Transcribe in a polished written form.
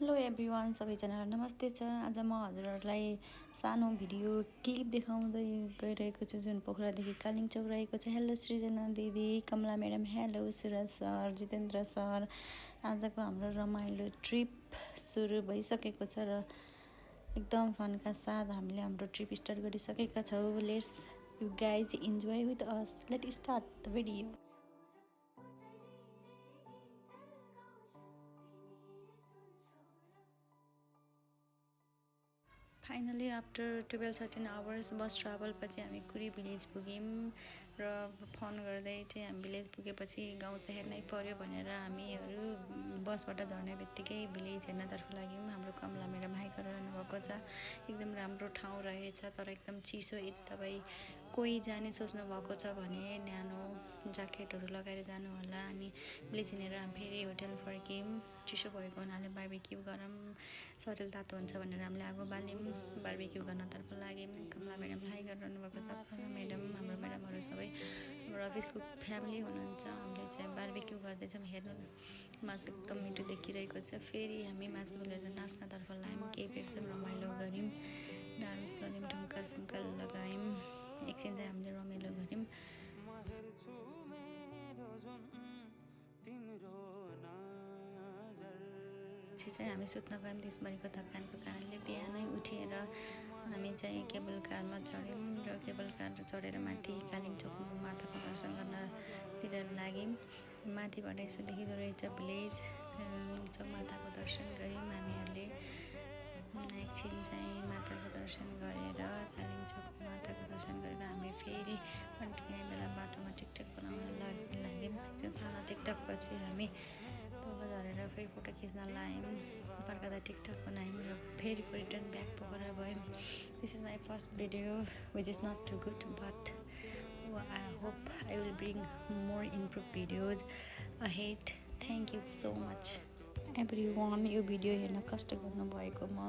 Hello everyone, सबैजनालाई नमस्ते छ। आज म हजुरहरूलाई सानो भिडियो क्लिप देखाउँदै गइरहेको छु जुन पोखरादेखि कालिम्चोक रहेको छ। हेलो सृजना दिदी, Kamala madam, hello Suraj sir, Jitendra sir. आजको हाम्रो रमाइलो ट्रिप सुरु भइसकेको छ र एकदम फनका साथ हामीले हाम्रो ट्रिप स्टार्ट गरिसकेका छौँ। Let's you guys enjoy with us. Let start the video. Finally after 12-13 hours bus travel पछि हामी कुरी भिलेज पुग्यौँ र फोन गर्दै चाहिँ हामी भिलेज पुगेपछि गाउँ त हेर्नै पर्यो भनेर हामीहरू बसबाट झर्ने बित्तिकै भिलेज हेर्नतर्फ लाग्यौँ। हाम्रो कमला म्याडम हाई गरिरहनु भएको छ। एकदम राम्रो ठाउँ रहेछ तर एकदम चिसो। यदि तपाईँ कोही जाने सोच्नु भएको छ भने न्यानो ज्याकेटहरू लगाएर जानु होला। अनि भिलेज हिँडेर हामी फेरि होटल फर्क्यौँ। चिसो भएको हुनाले बार्बिक्यू गरौँ, शरीर तातो हुन्छ भनेर हामीले आगो बाल्यौँ। बार्बिक्यू गर्नतर्फ लाग्यौँ। कमला म्याडम हाई गरिरहनु भएको छ। म्याडम, हाम्रो म्याडमहरू सबै हाम्रो अफिसको फ्यामिली हुनुहुन्छ। हामीले चाहिँ बार्बिक्यू गर्दैछौँ। हेर्नु न, मासु एकदम मिठो देखिरहेको छ। फेरि हामी मासु लिएर नाच्नतर्फ लाग्यौँ। केही बेरसम्म रमाइलो गऱ्यौँ, डान्स गऱ्यौँ, ढुङ्गा सुङ्का लगायौँ। एकछिन चाहिँ हामीले रमाइलो गऱ्यौँ। पछि चाहिँ हामी सुत्न गयौँ। त्यसभरिको थकानको कारणले बिहानै उठेर हामी चाहिँ केबल कारमा चढ्यौँ र केबल कार चढेर माथि कालिम्चोक माताको दर्शन गर्नतिर लाग्यौँ। माथिबाट यसो देखिँदो रहेछ भिलेज। कालिम्चोक माताको दर्शन गऱ्यौँ हामीहरूले। एकछिन चाहिँ माताको दर्शन गरेर कालिम्चोक माताको दर्शन गरेर हामी फेरि फर्किने बेला बाटोमा टिकटक बनाउन लाग्यौँ। एकछिन सानो टिकटक पछि हामी तल झरेर फेरि फोटो खिच्न लाग्यौँ। फर्काँदा टिकटक बनायौँ र फेरि रिटर्न ब्याक पोखरा गयौँ। This is my first video which is not too good but I hope I will bring more improve videos ahead. Thank you so much everyone. यो भिडियो हेर्न कष्ट गर्नुभएकोमा